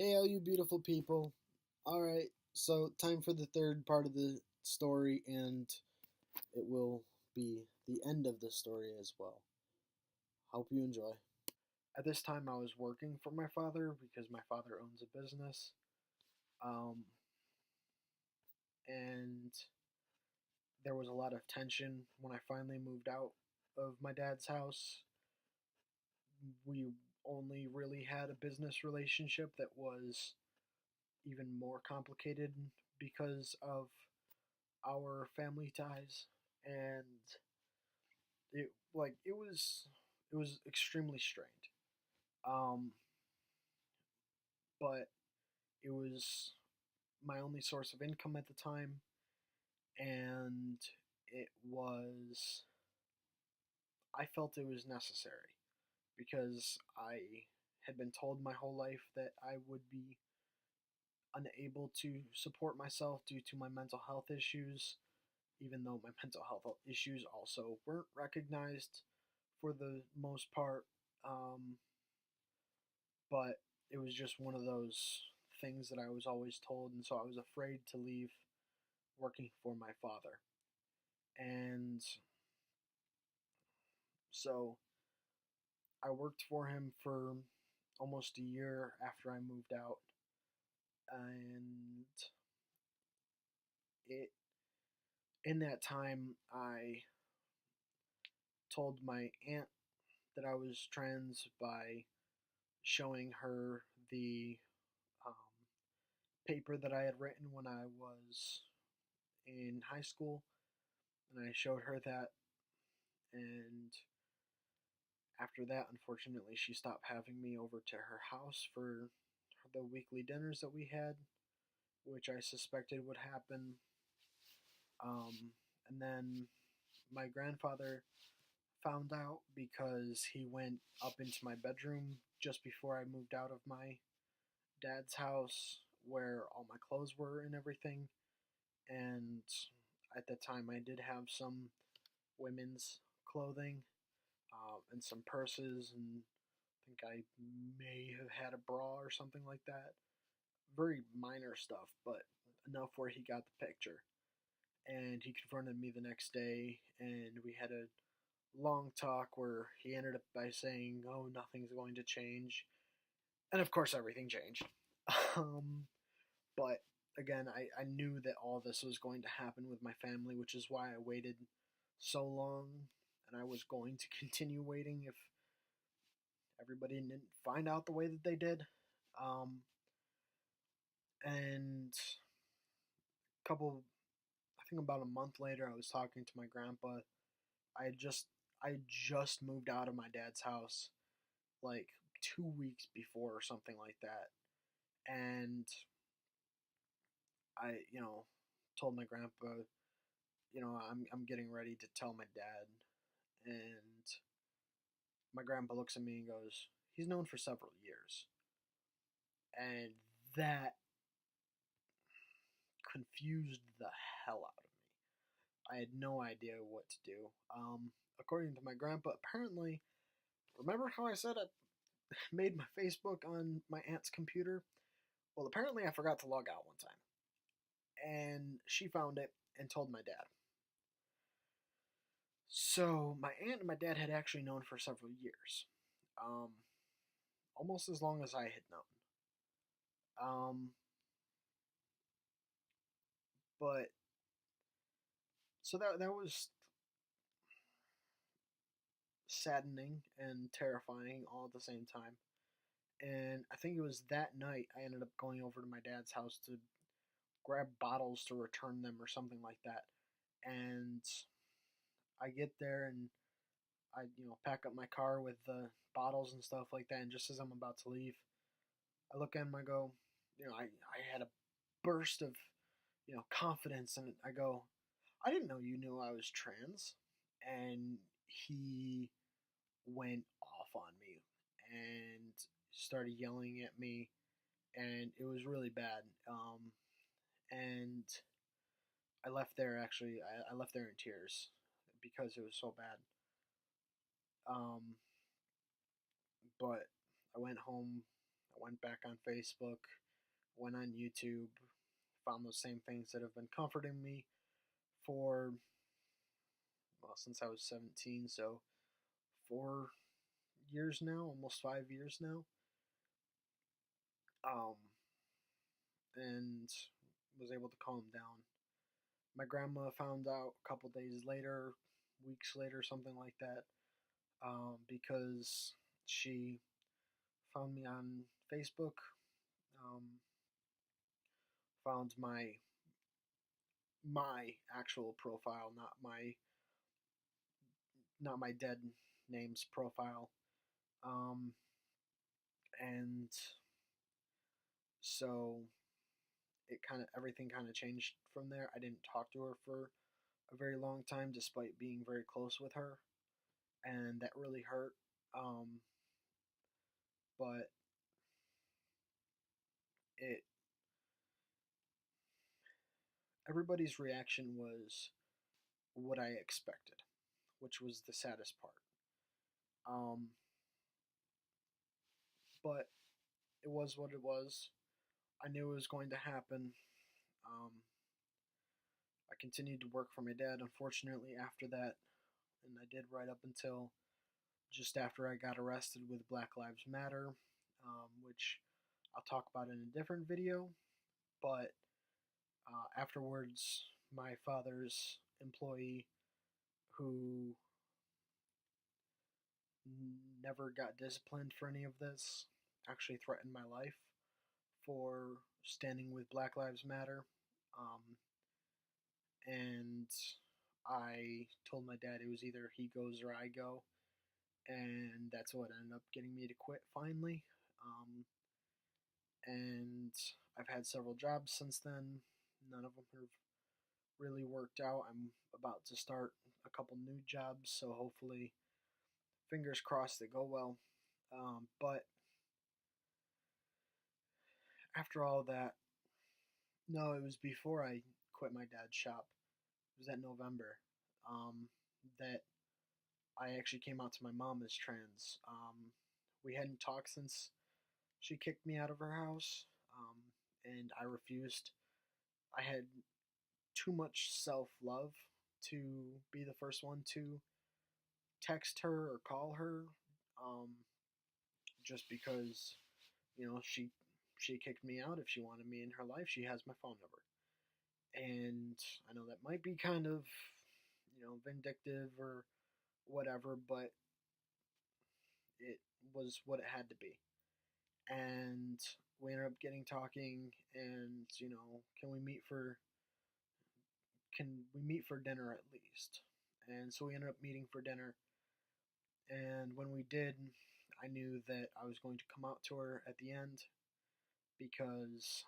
Hey, all you beautiful people. Alright, so time for the third part of the story, and it will be the end of the story as well. Hope you enjoy. At this time, I was working for my father because my father owns a business. Um, and there was a lot of tension when I finally moved out of my dad's house. We only really had a business relationship that was even more complicated because of our family ties, and it was extremely strained. Um, but it was my only source of income at the time, and it was I felt it was necessary because I had been told my whole life that I would be unable to support myself due to my mental health issues, even though my mental health issues also weren't recognized for the most part. Um, but it was just one of those things that I was always told, and so I was afraid to leave working for my father. And so I worked for him for almost a year after I moved out, and it in that time I told my aunt that I was trans by showing her the um, paper that I had written when I was in high school, and I showed her that. And after that, unfortunately, she stopped having me over to her house for the weekly dinners that we had, which I suspected would happen. And then my grandfather found out because he went up into my bedroom just before I moved out of my dad's house where all my clothes were and everything. And at the time, I did have some women's clothing, and some purses, and I think I may have had a bra or something like that. Very minor stuff, but enough where he got the picture. And he confronted me the next day, and we had a long talk where he ended up by saying, "Oh, nothing's going to change," and of course, everything changed. um, but again, I knew that all this was going to happen with my family, which is why I waited so long, and I was going to continue waiting if everybody didn't find out the way that they did. Um, and a couple, I think about a month later, I was talking to my grandpa. I had just I had just moved out of my dad's house like 2 weeks before or something like that, and I told my grandpa, I'm getting ready to tell my dad, and my grandpa looks at me and goes, "He's known for several years," and that confused the hell out of me. I had no idea what to do. According to my grandpa, apparently, remember how I said I made my Facebook on my aunt's computer? Well, apparently I forgot to log out one time, and she found it and told my dad. So my aunt and my dad had actually known for several years, um, almost as long as I had known. Um, but so that was saddening and terrifying all at the same time. And I think it was that night I ended up going over to my dad's house to grab bottles to return them or something like that. And I get there and I pack up my car with the bottles and stuff like that. And just as I'm about to leave, I look at him. I go, I had a burst of confidence, and I go, I didn't know you knew I was trans. And he went off on me and started yelling at me, and it was really bad. And I left there actually. I left there in tears because it was so bad. Um, but I went home. I went back on Facebook, went on YouTube, found those same things that have been comforting me for, well, since I was 17, so 4 years now, almost 5 years now. Um, and was able to calm down. My grandma found out a couple days later, weeks later, something like that, because she found me on Facebook, um, found my actual profile, not my dead name's profile, um, and so everything kind of changed from there. I didn't talk to her for a very long time, despite being very close with her, and that really hurt. Um, but it everybody's reaction was what I expected, which was the saddest part. Um, but it was what it was. I knew it was going to happen. Um, I continued to work for my dad, unfortunately, after that, and I did right up until just after I got arrested with Black Lives Matter, which I'll talk about in a different video. But afterwards, my father's employee, who never got disciplined for any of this, actually threatened my life for standing with Black Lives Matter. Um, and I told my dad it was either he goes or I go, and that's what ended up getting me to quit finally. Um, and I've had several jobs since then. None of them have really worked out. I'm about to start a couple new jobs, so hopefully, fingers crossed, they go well. But after all that, no, it was before I quit my dad's shop. It was that November, that I actually came out to my mom as trans. We hadn't talked since she kicked me out of her house, and I refused. I had too much self love to be the first one to text her or call her, um, just because she kicked me out. If she wanted me in her life, she has my phone number, and I know that might be kind of vindictive or whatever, but it was what it had to be. And we ended up getting talking, and can we meet for dinner at least? And so we ended up meeting for dinner. And when we did, I knew that I was going to come out to her at the end because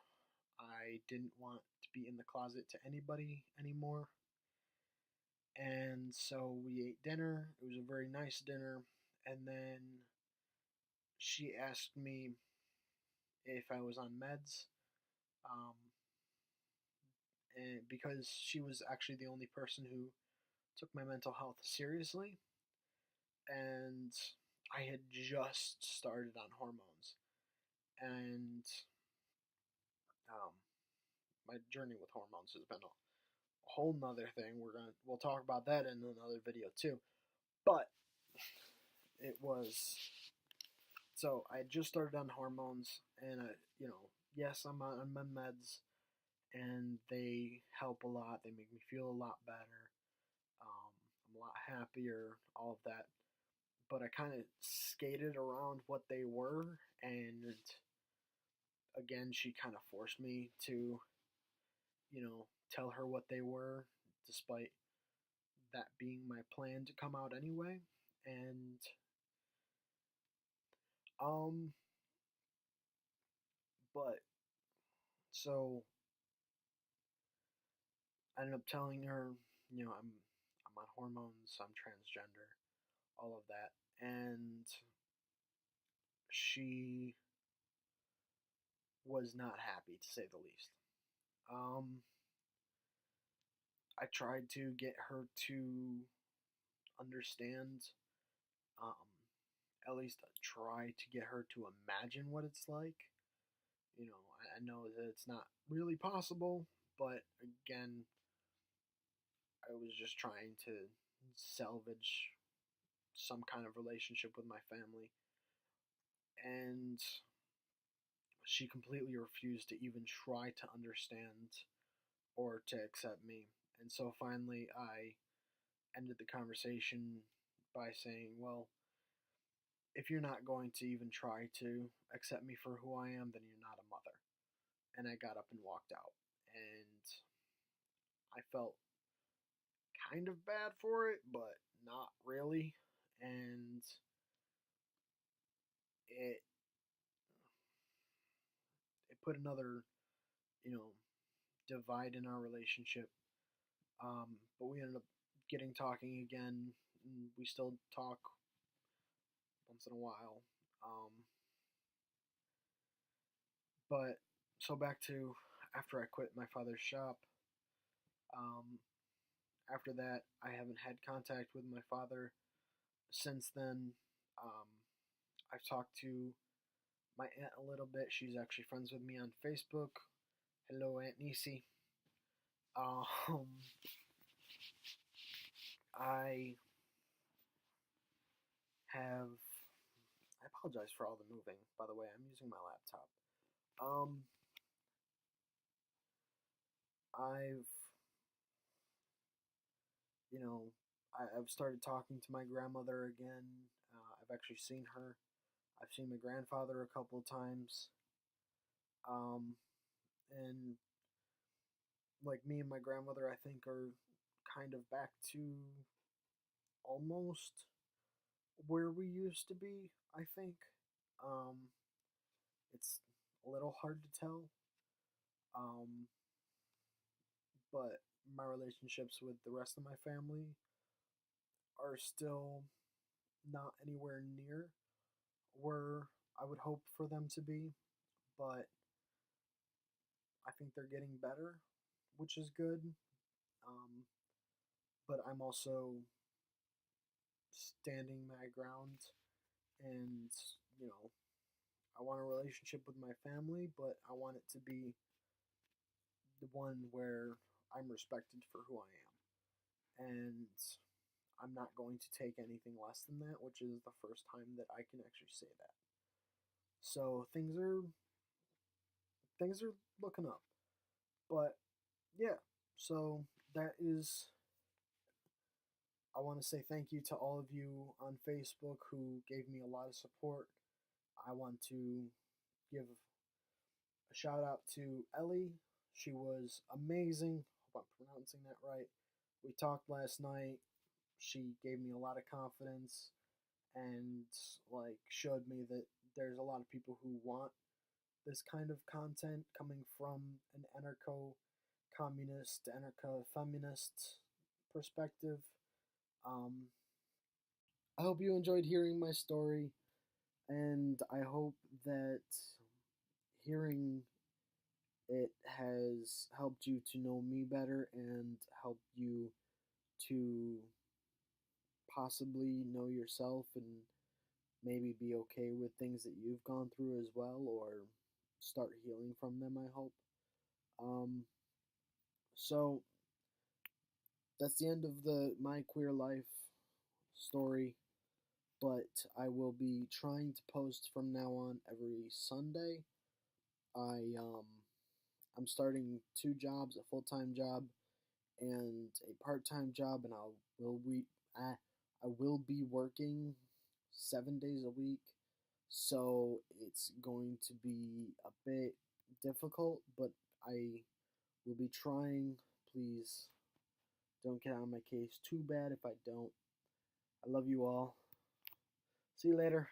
I didn't want to be in the closet to anybody anymore. And so we ate dinner. It was a very nice dinner. And then she asked me if I was on meds. Um, and because she was actually the only person who took my mental health seriously, and I had just started on hormones, and um, my journey with hormones has been a whole nother thing. We'll talk about that in another video too. But it was so I had just started on hormones, and yes, I'm on my meds, and they help a lot. They make me feel a lot better. I'm a lot happier, all of that. But I kind of skated around what they were, and again, she kind of forced me to, tell her what they were, despite that being my plan to come out anyway. And um, but so I ended up telling her, I'm on hormones, I'm transgender, all of that, and she was not happy, to say the least. Um, I tried to get her to understand, um, at least try to get her to imagine what it's like. I know that it's not really possible, but again, I was just trying to salvage some kind of relationship with my family. And she completely refused to even try to understand or to accept me. And so finally, I ended the conversation by saying, well, if you're not going to even try to accept me for who I am, then you're not a mother. And I got up and walked out. And I felt kind of bad for it, but not really. And it it put another, you know, divide in our relationship. But we ended up getting talking again. And we still talk once in a while. But so back to after I quit my father's shop. Um, After that, I haven't had contact with my father since then. Um, I've talked to my aunt a little bit. She's actually friends with me on Facebook. Hello, Aunt Nisi. Um, I have. I apologize for all the moving. By the way, I'm using my laptop. Um, I've, you know, I've started talking to my grandmother again. I've actually seen her. I've seen my grandfather a couple of times. Um, and like me and my grandmother, I think are kind of back to almost where we used to be. I think um, it's a little hard to tell, um, but my relationships with the rest of my family are still not anywhere near where I would hope for them to be. But I think they're getting better, which is good. Um, but I'm also standing my ground, and you know, I want a relationship with my family, but I want it to be the one where I'm respected for who I am. And I'm not going to take anything less than that, which is the first time that I can actually say that. So things are looking up. But yeah, so that is I want to say thank you to all of you on Facebook who gave me a lot of support. I want to give a shout out to Ellie. She was amazing. Hope I'm pronouncing that right. We talked last night. She gave me a lot of confidence and like showed me that there's a lot of people who want this kind of content coming from an anarcho communist, anarcho feminist perspective. Um, I hope you enjoyed hearing my story, and I hope that hearing it has helped you to know me better and helped you to possibly know yourself and maybe be okay with things that you've gone through as well or start healing from them, I hope. Um, so that's the end of the my queer life story, but I will be trying to post from now on every Sunday. I I'm starting two jobs, a full-time job and a part-time job, and I, I will be working 7 days a week, so it's going to be a bit difficult, but I will be trying. Please don't get on my case too bad if I don't. I love you all. See you later.